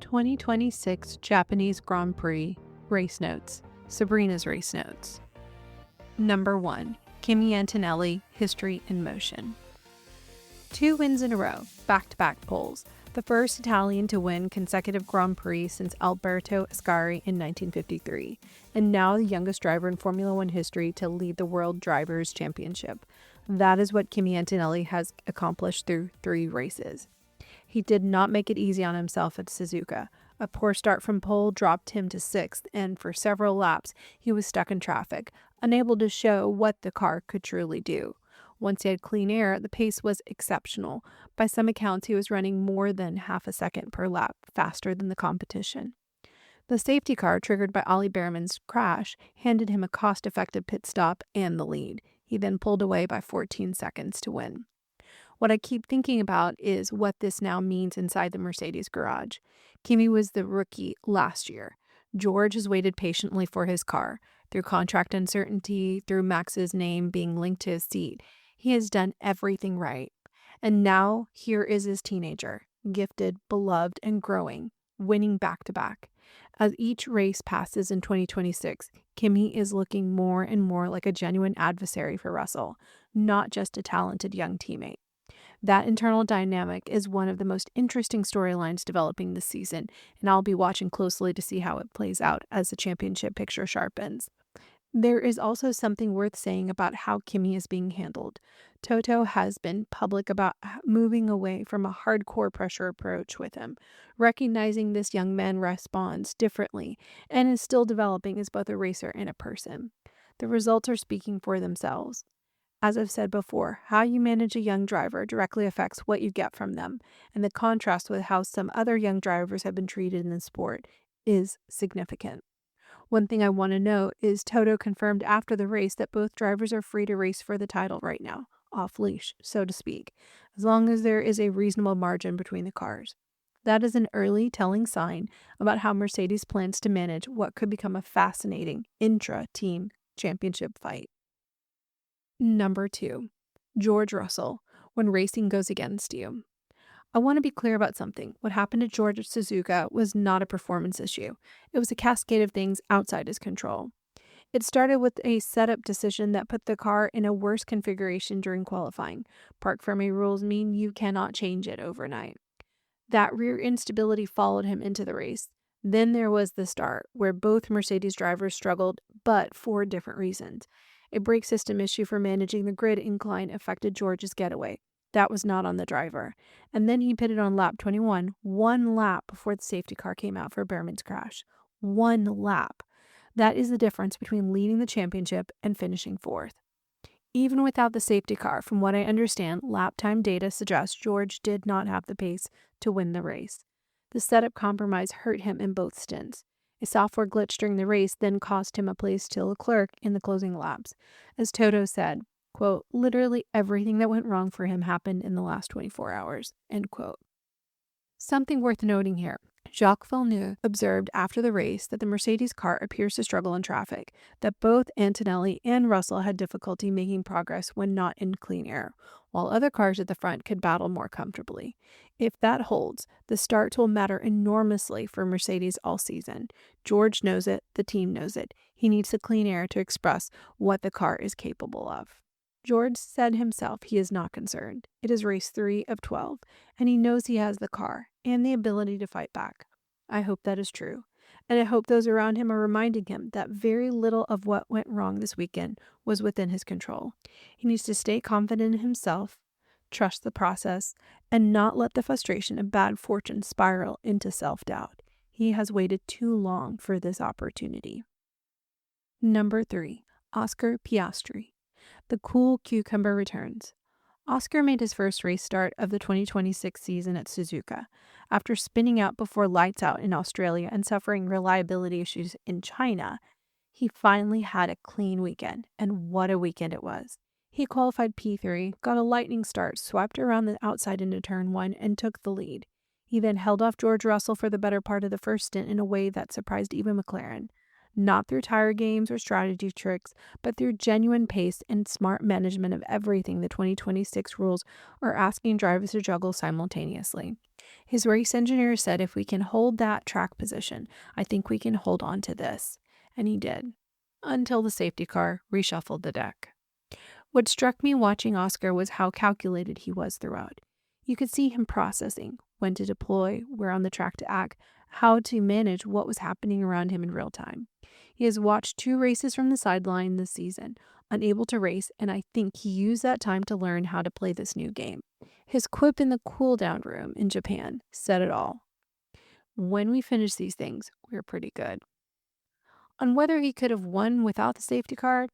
2026 Japanese Grand Prix Race Notes. Sabrina's Race Notes. Number 1. Kimi Antonelli, History in Motion. 2 wins in a row, back-to-back poles. The first Italian to win consecutive Grand Prix since Alberto Ascari in 1953, and now the youngest driver in Formula One history to lead the World Drivers' Championship. That is what Kimi Antonelli has accomplished through 3 races. He did not make it easy on himself at Suzuka. A poor start from pole dropped him to 6th, and for several laps, he was stuck in traffic, unable to show what the car could truly do. Once he had clean air, the pace was exceptional. By some accounts, he was running more than half a second per lap faster than the competition. The safety car, triggered by Ollie Bearman's crash, handed him a cost-effective pit stop and the lead. He then pulled away by 14 seconds to win. What I keep thinking about is what this now means inside the Mercedes garage. Kimi was the rookie last year. George has waited patiently for his car. Through contract uncertainty, through Max's name being linked to his seat, he has done everything right. And now here is his teenager, gifted, beloved, and growing, winning back-to-back. As each race passes in 2026, Kimi is looking more and more like a genuine adversary for Russell, not just a talented young teammate. That internal dynamic is one of the most interesting storylines developing this season, and I'll be watching closely to see how it plays out as the championship picture sharpens. There is also something worth saying about how Kimi is being handled. Toto has been public about moving away from a hardcore pressure approach with him, recognizing this young man responds differently and is still developing as both a racer and a person. The results are speaking for themselves. As I've said before, how you manage a young driver directly affects what you get from them, and the contrast with how some other young drivers have been treated in the sport is significant. One thing I want to note is Toto confirmed after the race that both drivers are free to race for the title right now, off leash, so to speak, as long as there is a reasonable margin between the cars. That is an early telling sign about how Mercedes plans to manage what could become a fascinating intra-team championship fight. Number 2. George Russell, when racing goes against you. I want to be clear about something. What happened to George at Suzuka was not a performance issue. It was a cascade of things outside his control. It started with a setup decision that put the car in a worse configuration during qualifying. Parc Fermé rules mean you cannot change it overnight. That rear instability followed him into the race. Then there was the start, where both Mercedes drivers struggled, but for different reasons. A brake system issue for managing the grid incline affected George's getaway. That was not on the driver. And then he pitted on lap 21, 1 lap before the safety car came out for Bearman's crash. 1 lap. That is the difference between leading the championship and finishing 4th. Even without the safety car, from what I understand, lap time data suggests George did not have the pace to win the race. The setup compromise hurt him in both stints. A software glitch during the race then cost him a place to Leclerc in the closing laps. As Toto said, quote, literally everything that went wrong for him happened in the last 24 hours, end quote. Something worth noting here. Jacques Villeneuve observed after the race that the Mercedes car appears to struggle in traffic, that both Antonelli and Russell had difficulty making progress when not in clean air, while other cars at the front could battle more comfortably. If that holds, the starts will matter enormously for Mercedes all season. George knows it, the team knows it. He needs the clean air to express what the car is capable of. George said himself he is not concerned. It is race 3 of 12, and he knows he has the car and the ability to fight back. I hope that is true, and I hope those around him are reminding him that very little of what went wrong this weekend was within his control. He needs to stay confident in himself, trust the process, and not let the frustration of bad fortune spiral into self-doubt. He has waited too long for this opportunity. Number 3. Oscar Piastri. The cool cucumber returns. Oscar made his first race start of the 2026 season at Suzuka. After spinning out before lights out in Australia and suffering reliability issues in China, he finally had a clean weekend, and what a weekend it was. He qualified P3, got a lightning start, swept around the outside into turn 1, and took the lead. He then held off George Russell for the better part of the first stint in a way that surprised even McLaren. Not through tire games or strategy tricks, but through genuine pace and smart management of everything the 2026 rules are asking drivers to juggle simultaneously. His race engineer said, if we can hold that track position, I think we can hold on to this. And he did, until the safety car reshuffled the deck. What struck me watching Oscar was how calculated he was throughout. You could see him processing when to deploy, where on the track to act, how to manage what was happening around him in real time. He has watched 2 races from the sideline this season, unable to race, and I think he used that time to learn how to play this new game. His quip in the cool-down room in Japan said it all. When we finish these things, we're pretty good. On whether he could have won without the safety car,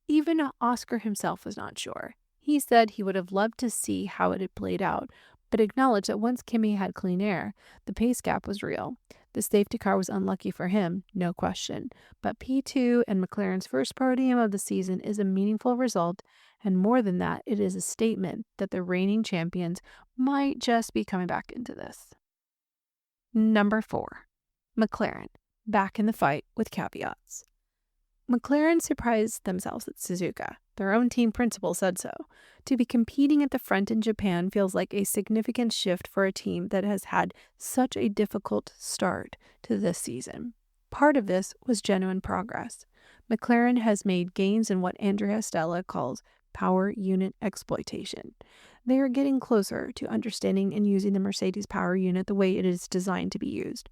even Oscar himself was not sure. He said he would have loved to see how it had played out, but acknowledged that once Kimi had clean air, the pace gap was real. The safety car was unlucky for him, no question, but P2 and McLaren's first podium of the season is a meaningful result, and more than that, it is a statement that the reigning champions might just be coming back into this. Number 4. McLaren, back in the fight with caveats. McLaren surprised themselves at Suzuka. Their own team principal said so. To be competing at the front in Japan feels like a significant shift for a team that has had such a difficult start to this season. Part of this was genuine progress. McLaren has made gains in what Andrea Stella calls power unit exploitation. They are getting closer to understanding and using the Mercedes power unit the way it is designed to be used.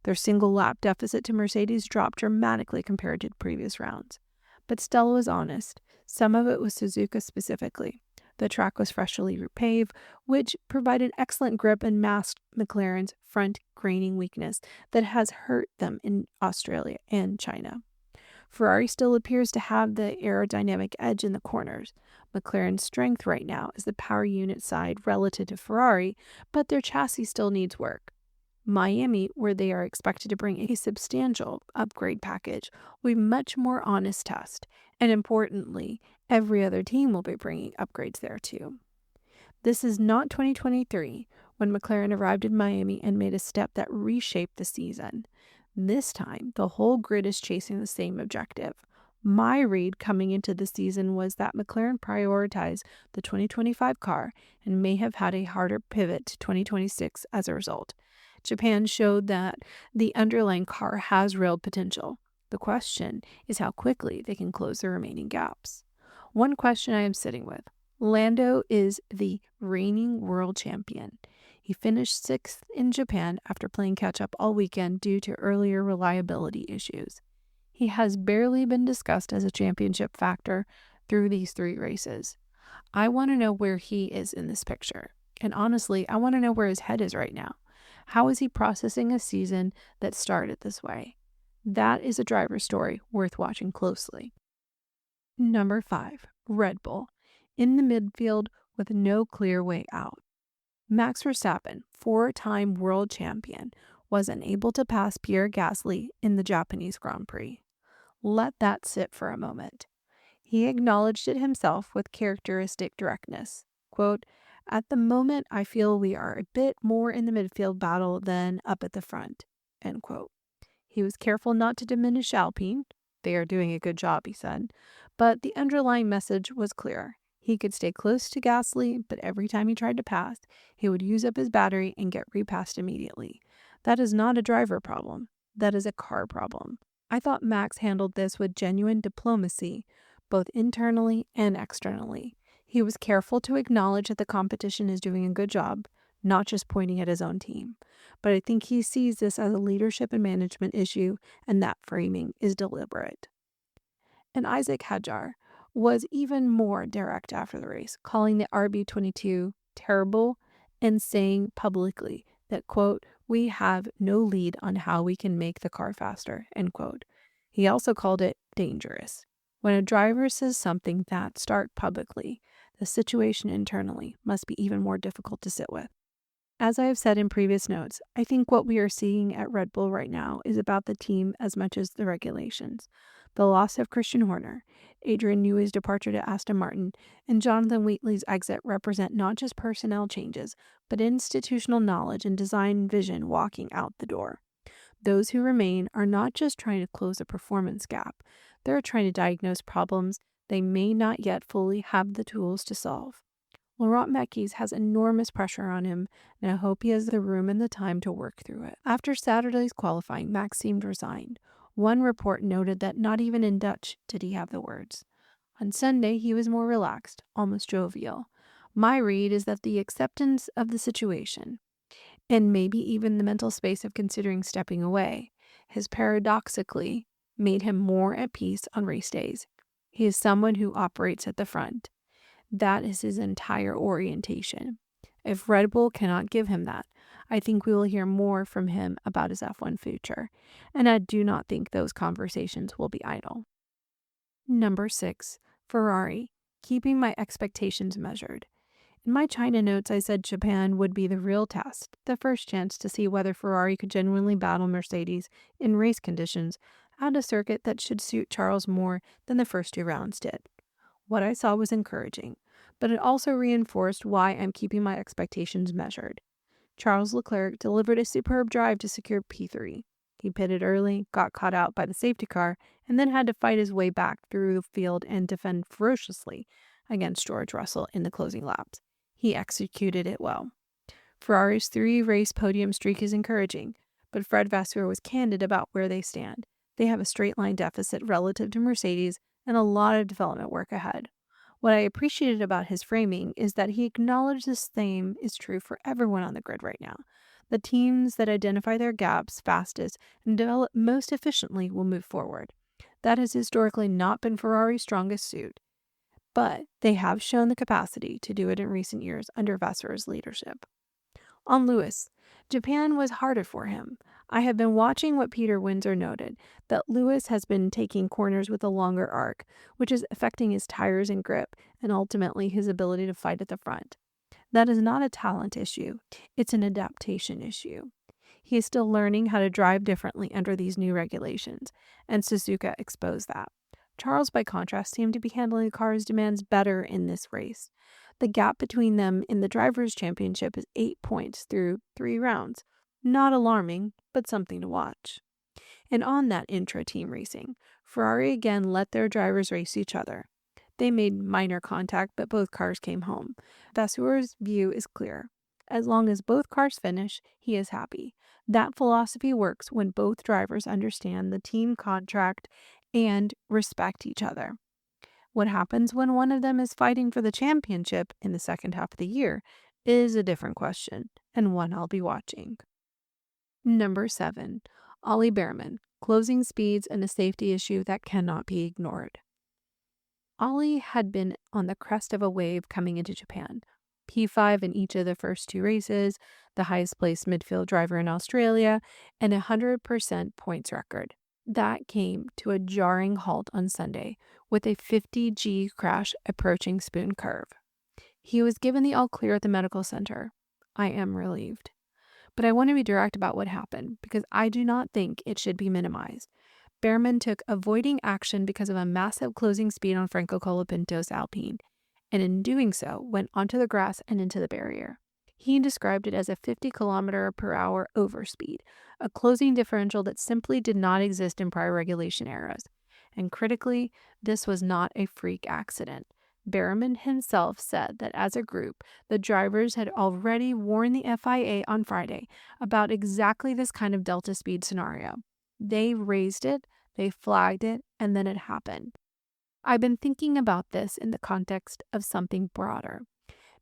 Their single lap deficit to Mercedes dropped dramatically compared to previous rounds. But Stella was honest. Some of it was Suzuka specifically. The track was freshly repaved, which provided excellent grip and masked McLaren's front graining weakness that has hurt them in Australia and China. Ferrari still appears to have the aerodynamic edge in the corners. McLaren's strength right now is the power unit side relative to Ferrari, but their chassis still needs work. Miami, where they are expected to bring a substantial upgrade package, will be a much more honest test, and importantly, every other team will be bringing upgrades there too. This is not 2023, when McLaren arrived in Miami and made a step that reshaped the season. This time, the whole grid is chasing the same objective. My read coming into the season was that McLaren prioritized the 2025 car and may have had a harder pivot to 2026 as a result. Japan showed that the underlying car has real potential. The question is how quickly they can close the remaining gaps. One question I am sitting with. Lando is the reigning world champion. He finished 6th in Japan after playing catch-up all weekend due to earlier reliability issues. He has barely been discussed as a championship factor through these 3 races. I want to know where he is in this picture. And honestly, I want to know where his head is right now. How is he processing a season that started this way? That is a driver story worth watching closely. Number 5. Red Bull. In the midfield with no clear way out. Max Verstappen, 4-time world champion, was unable to pass Pierre Gasly in the Japanese Grand Prix. Let that sit for a moment. He acknowledged it himself with characteristic directness. Quote, "At the moment, I feel we are a bit more in the midfield battle than up at the front." End quote. He was careful not to diminish Alpine. They are doing a good job, he said. But the underlying message was clear. He could stay close to Gasly, but every time he tried to pass, he would use up his battery and get repassed immediately. That is not a driver problem. That is a car problem. I thought Max handled this with genuine diplomacy, both internally and externally. He was careful to acknowledge that the competition is doing a good job, not just pointing at his own team. But I think he sees this as a leadership and management issue, and that framing is deliberate. And Isaac Hadjar was even more direct after the race, calling the RB22 terrible and saying publicly that, quote, "We have no lead on how we can make the car faster," end quote. He also called it dangerous. When a driver says something that stark publicly, the situation internally must be even more difficult to sit with. As I have said in previous notes, I think what we are seeing at Red Bull right now is about the team as much as the regulations. The loss of Christian Horner, Adrian Newey's departure to Aston Martin, and Jonathan Wheatley's exit represent not just personnel changes, but institutional knowledge and design vision walking out the door. Those who remain are not just trying to close a performance gap, they're trying to diagnose problems they may not yet fully have the tools to solve. Laurent Mekies has enormous pressure on him, and I hope he has the room and the time to work through it. After Saturday's qualifying, Max seemed resigned. One report noted that not even in Dutch did he have the words. On Sunday, he was more relaxed, almost jovial. My read is that the acceptance of the situation, and maybe even the mental space of considering stepping away, has paradoxically made him more at peace on race days. He is someone who operates at the front. That is his entire orientation. If Red Bull cannot give him that, I think we will hear more from him about his F1 future, and I do not think those conversations will be idle. Number 6. Ferrari, keeping my expectations measured. In my China notes, I said Japan would be the real test, the first chance to see whether Ferrari could genuinely battle Mercedes in race conditions at a circuit that should suit Charles more than the first 2 rounds did. What I saw was encouraging, but it also reinforced why I'm keeping my expectations measured. Charles Leclerc delivered a superb drive to secure P3. He pitted early, got caught out by the safety car, and then had to fight his way back through the field and defend ferociously against George Russell in the closing laps. He executed it well. Ferrari's 3-race podium streak is encouraging, but Fred Vasseur was candid about where they stand. They have a straight-line deficit relative to Mercedes and a lot of development work ahead. What I appreciated about his framing is that he acknowledged the same is true for everyone on the grid right now. The teams that identify their gaps fastest and develop most efficiently will move forward. That has historically not been Ferrari's strongest suit, but they have shown the capacity to do it in recent years under Vasseur's leadership. On Lewis, Japan was harder for him. I have been watching what Peter Windsor noted, that Lewis has been taking corners with a longer arc, which is affecting his tires and grip, and ultimately his ability to fight at the front. That is not a talent issue, it's an adaptation issue. He is still learning how to drive differently under these new regulations, and Suzuka exposed that. Charles, by contrast, seemed to be handling the car's demands better in this race. The gap between them in the Drivers' Championship is 8 points through 3 rounds. Not alarming, but something to watch. And on that intra-team racing, Ferrari again let their drivers race each other. They made minor contact, but both cars came home. Vasseur's view is clear. As long as both cars finish, he is happy. That philosophy works when both drivers understand the team contract and respect each other. What happens when one of them is fighting for the championship in the second half of the year is a different question, and one I'll be watching. Number 7. Ollie Bearman, closing speeds and a safety issue that cannot be ignored. Ollie had been on the crest of a wave coming into Japan. P5 in each of the first 2 races, the highest placed midfield driver in Australia, and a 100% points record. That came to a jarring halt on Sunday with a 50G crash approaching Spoon Curve. He was given the all clear at the medical center. I am relieved. But I want to be direct about what happened because I do not think it should be minimized. Bearman took avoiding action because of a massive closing speed on Franco Colapinto's Alpine, and in doing so went onto the grass and into the barrier. He described it as a 50 km/h overspeed, a closing differential that simply did not exist in prior regulation eras. And critically, this was not a freak accident. Bearman himself said that as a group, the drivers had already warned the FIA on Friday about exactly this kind of delta speed scenario. They raised it, they flagged it, and then it happened. I've been thinking about this in the context of something broader.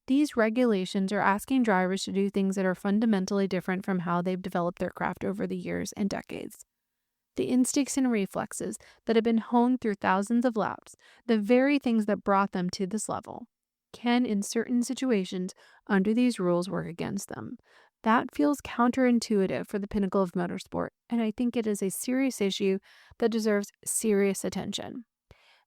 These regulations are asking drivers to do things that are fundamentally different from how they've developed their craft over the years and decades. The instincts and reflexes that have been honed through thousands of laps, the very things that brought them to this level, can in certain situations under these rules work against them. That feels counterintuitive for the pinnacle of motorsport, and I think it is a serious issue that deserves serious attention.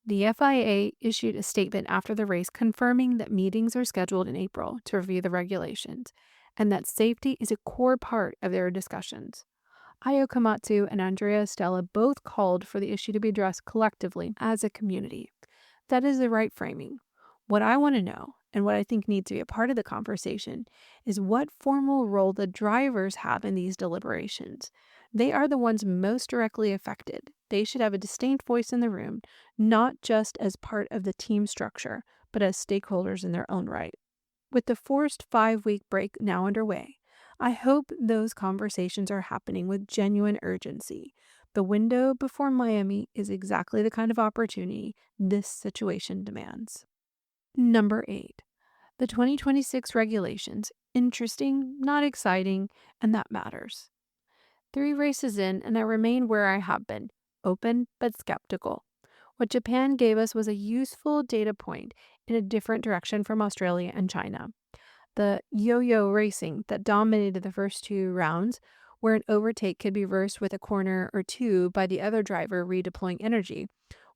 The FIA issued a statement after the race confirming that meetings are scheduled in April to review the regulations, and that safety is a core part of their discussions. Ayo Komatsu and Andrea Stella both called for the issue to be addressed collectively as a community. That is the right framing. What I want to know, and what I think needs to be a part of the conversation, is what formal role the drivers have in these deliberations. They are the ones most directly affected. They should have a distinct voice in the room, not just as part of the team structure, but as stakeholders in their own right. With the forced 5-week break now underway, I hope those conversations are happening with genuine urgency. The window before Miami is exactly the kind of opportunity this situation demands. Number 8. The 2026 regulations. Interesting, not exciting, and that matters. 3 races in, and I remain where I have been, open but skeptical. What Japan gave us was a useful data point in a different direction from Australia and China. The yo-yo racing that dominated the first 2 rounds, where an overtake could be reversed with a corner or 2 by the other driver redeploying energy,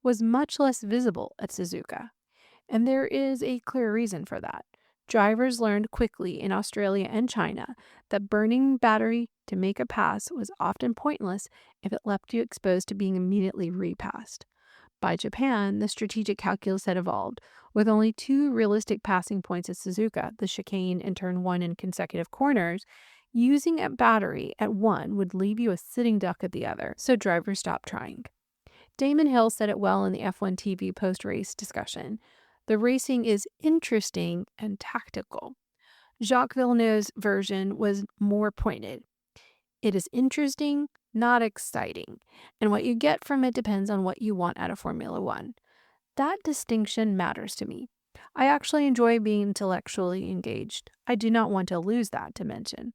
was much less visible at Suzuka. And there is a clear reason for that. Drivers learned quickly in Australia and China that burning battery to make a pass was often pointless if it left you exposed to being immediately repassed. By Japan, the strategic calculus had evolved, with only 2 realistic passing points at Suzuka, the chicane and turn 1 in consecutive corners. Using a battery at one would leave you a sitting duck at the other, so drivers stopped trying. Damon Hill said it well in the F1 TV post-race discussion. The racing is interesting and tactical. Jacques Villeneuve's version was more pointed. It is interesting, not exciting, and what you get from it depends on what you want out of Formula One. That distinction matters to me. I actually enjoy being intellectually engaged. I do not want to lose that dimension.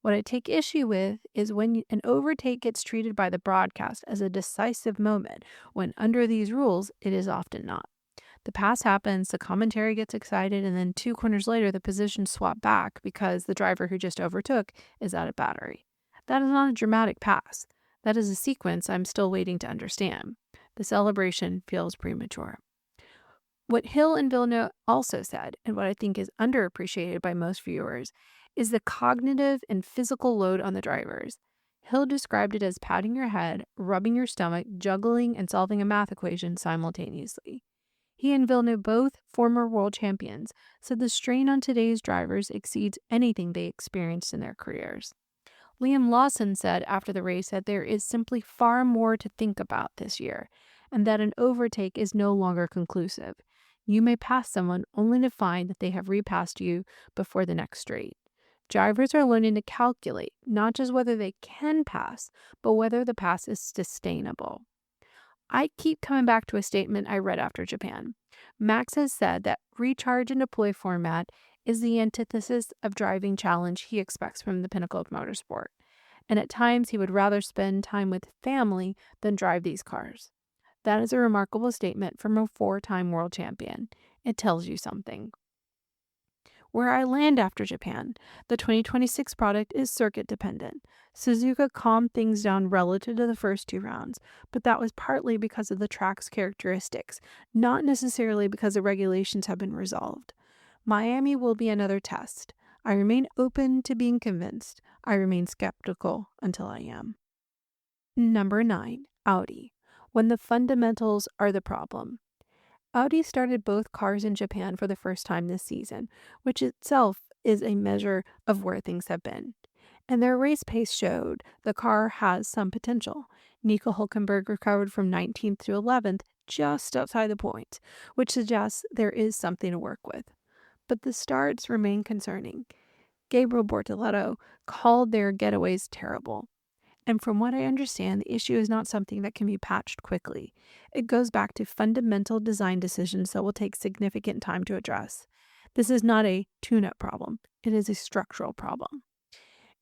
What I take issue with is when an overtake gets treated by the broadcast as a decisive moment, when under these rules, it is often not. The pass happens, the commentary gets excited, and then 2 corners later, the positions swap back because the driver who just overtook is out of battery. That is not a dramatic pass. That is a sequence I'm still waiting to understand. The celebration feels premature. What Hill and Villeneuve also said, and what I think is underappreciated by most viewers, is the cognitive and physical load on the drivers. Hill described it as patting your head, rubbing your stomach, juggling, and solving a math equation simultaneously. He and Villeneuve, both former world champions, said the strain on today's drivers exceeds anything they experienced in their careers. Liam Lawson said after the race that there is simply far more to think about this year, and that an overtake is no longer conclusive. You may pass someone only to find that they have repassed you before the next straight. Drivers are learning to calculate not just whether they can pass, but whether the pass is sustainable. I keep coming back to a statement I read after Japan. Max has said that recharge and deploy format is the antithesis of driving challenge he expects from the pinnacle of motorsport. And at times he would rather spend time with family than drive these cars. That is a remarkable statement from a 4-time world champion. It tells you something. Where I land after Japan, the 2026 product is circuit dependent. Suzuka calmed things down relative to the first 2 rounds, but that was partly because of the track's characteristics, not necessarily because the regulations have been resolved. Miami will be another test. I remain open to being convinced. I remain skeptical until I am. Number 9. Audi. When the fundamentals are the problem. Audi started both cars in Japan for the first time this season, which itself is a measure of where things have been. And their race pace showed the car has some potential. Nico Hülkenberg recovered from 19th to 11th, just outside the points, which suggests there is something to work with. But the starts remain concerning. Gabriel Bortoleto called their getaways terrible. And from what I understand, the issue is not something that can be patched quickly. It goes back to fundamental design decisions that will take significant time to address. This is not a tune-up problem. It is a structural problem.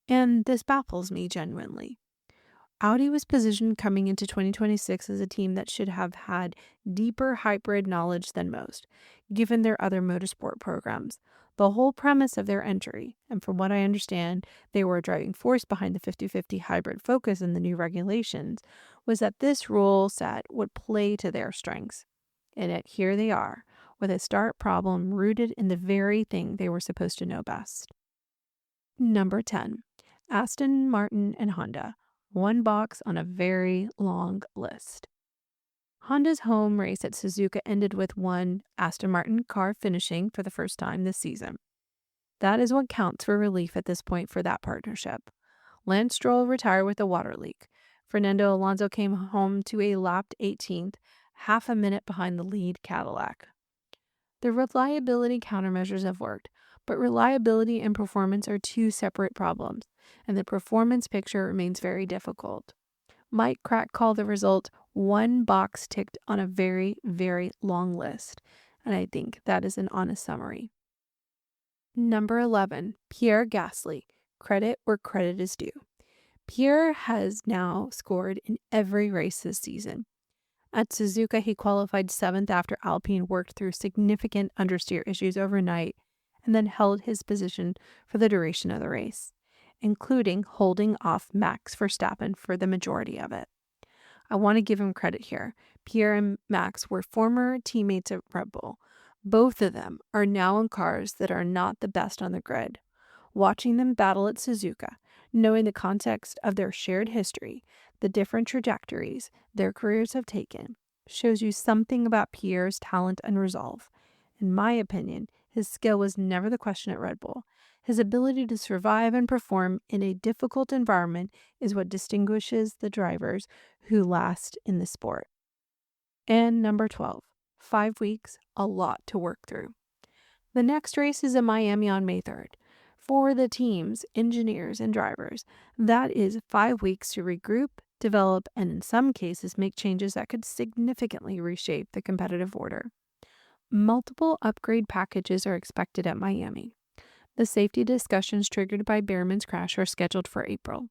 And this baffles me genuinely. Audi was positioned coming into 2026 as a team that should have had deeper hybrid knowledge than most, given their other motorsport programs. The whole premise of their entry, and from what I understand, they were a driving force behind the 50-50 hybrid focus in the new regulations, was that this rule set would play to their strengths. And yet here they are, with a start problem rooted in the very thing they were supposed to know best. Number 10. Aston Martin and Honda. One box on a very long list. Honda's home race at Suzuka ended with one Aston Martin car finishing for the first time this season. That is what counts for relief at this point for that partnership. Lance Stroll retired with a water leak. Fernando Alonso came home to a lapped 18th, half a minute behind the lead Cadillac. The reliability countermeasures have worked, but reliability and performance are two separate problems, and the performance picture remains very difficult. Mike Crack called the result one box ticked on a very, very long list, and I think that is an honest summary. Number 11, Pierre Gasly. Credit where credit is due. Pierre has now scored in every race this season. At Suzuka, he qualified 7th after Alpine worked through significant understeer issues overnight and then held his position for the duration of the race, including holding off Max Verstappen for the majority of it. I want to give him credit here. Pierre and Max were former teammates at Red Bull. Both of them are now in cars that are not the best on the grid. Watching them battle at Suzuka, knowing the context of their shared history, the different trajectories their careers have taken, shows you something about Pierre's talent and resolve. In my opinion, his skill was never the question at Red Bull. His ability to survive and perform in a difficult environment is what distinguishes the drivers who last in the sport. And number 12, 5 weeks, a lot to work through. The next race is in Miami on May 3rd. For the teams, engineers, and drivers, that is 5 weeks to regroup, develop, and in some cases make changes that could significantly reshape the competitive order. Multiple upgrade packages are expected at Miami. The safety discussions triggered by Bearman's crash are scheduled for April.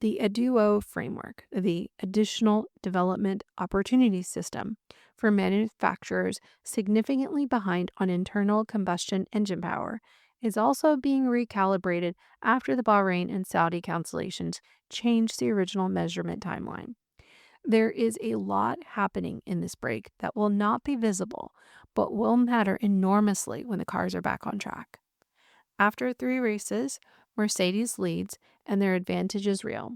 The ADUO framework, the Additional Development Opportunity System for manufacturers significantly behind on internal combustion engine power, is also being recalibrated after the Bahrain and Saudi cancellations changed the original measurement timeline. There is a lot happening in this break that will not be visible, but will matter enormously when the cars are back on track. After 3 races, Mercedes leads, and their advantage is real.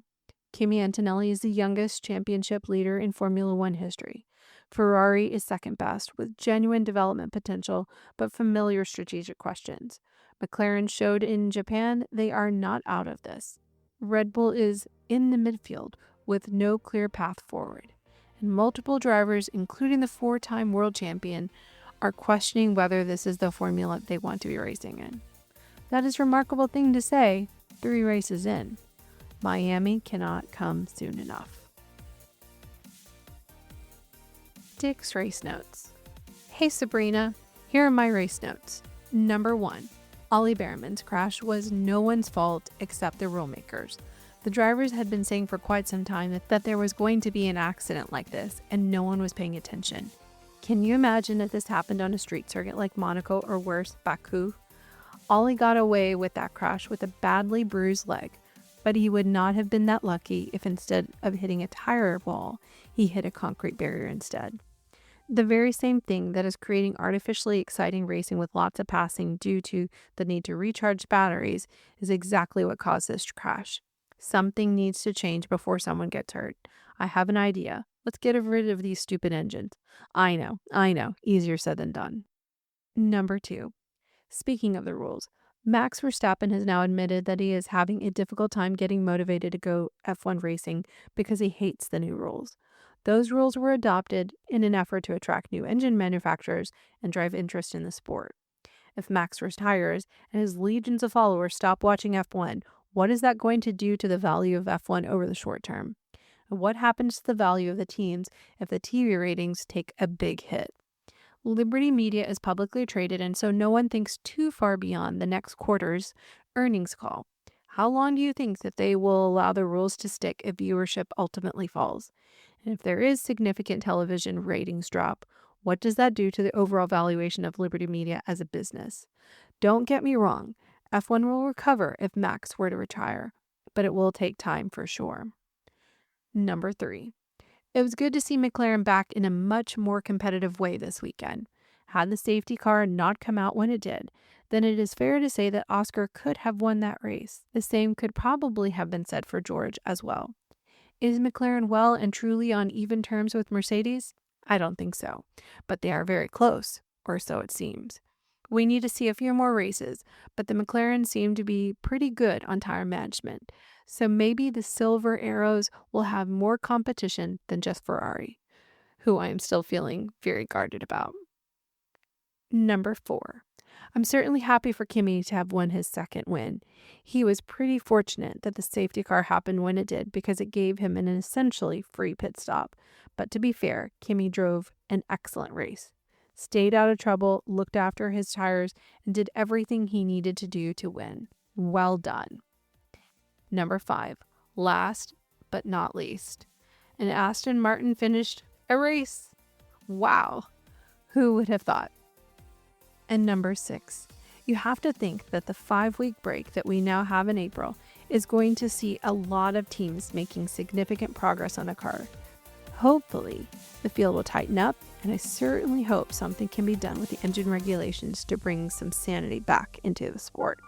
Kimi Antonelli is the youngest championship leader in Formula One history. Ferrari is second best, with genuine development potential but familiar strategic questions. McLaren showed in Japan they are not out of this. Red Bull is in the midfield with no clear path forward. And multiple drivers, including the 4-time world champion, are questioning whether this is the formula they want to be racing in. That is a remarkable thing to say 3 races in. Miami cannot come soon enough. Dick's race notes. Hey Sabrina, here are my race notes. Number 1. Ollie Bearman's crash was no one's fault except the rulemakers. The drivers had been saying for quite some time that there was going to be an accident like this, and no one was paying attention. Can you imagine if this happened on a street circuit like Monaco or worse, Baku? Ollie got away with that crash with a badly bruised leg, but he would not have been that lucky if instead of hitting a tire wall, he hit a concrete barrier instead. The very same thing that is creating artificially exciting racing with lots of passing due to the need to recharge batteries is exactly what caused this crash. Something needs to change before someone gets hurt. I have an idea. Let's get rid of these stupid engines. I know. Easier said than done. Number 2. Speaking of the rules, Max Verstappen has now admitted that he is having a difficult time getting motivated to go F1 racing because he hates the new rules. Those rules were adopted in an effort to attract new engine manufacturers and drive interest in the sport. If Max retires and his legions of followers stop watching F1, what is that going to do to the value of F1 over the short term? And what happens to the value of the teams if the TV ratings take a big hit? Liberty Media is publicly traded, and so no one thinks too far beyond the next quarter's earnings call. How long do you think that they will allow the rules to stick if viewership ultimately falls? And if there is significant television ratings drop, what does that do to the overall valuation of Liberty Media as a business? Don't get me wrong, F1 will recover if Max were to retire, but it will take time for sure. Number 3. It was good to see McLaren back in a much more competitive way this weekend. Had the safety car not come out when it did, then it is fair to say that Oscar could have won that race. The same could probably have been said for George as well. Is McLaren well and truly on even terms with Mercedes? I don't think so, but they are very close, or so it seems. We need to see a few more races, but the McLaren seem to be pretty good on tire management, so maybe the Silver Arrows will have more competition than just Ferrari, who I am still feeling very guarded about. Number 4. I'm certainly happy for Kimi to have won his second win. He was pretty fortunate that the safety car happened when it did because it gave him an essentially free pit stop. But to be fair, Kimi drove an excellent race, stayed out of trouble, looked after his tires, and did everything he needed to do to win. Well done. Number 5, last but not least, and Aston Martin finished a race. Wow, who would have thought? And number 6, you have to think that the 5-week break that we now have in April is going to see a lot of teams making significant progress on a car. Hopefully, the field will tighten up, and I certainly hope something can be done with the engine regulations to bring some sanity back into the sport.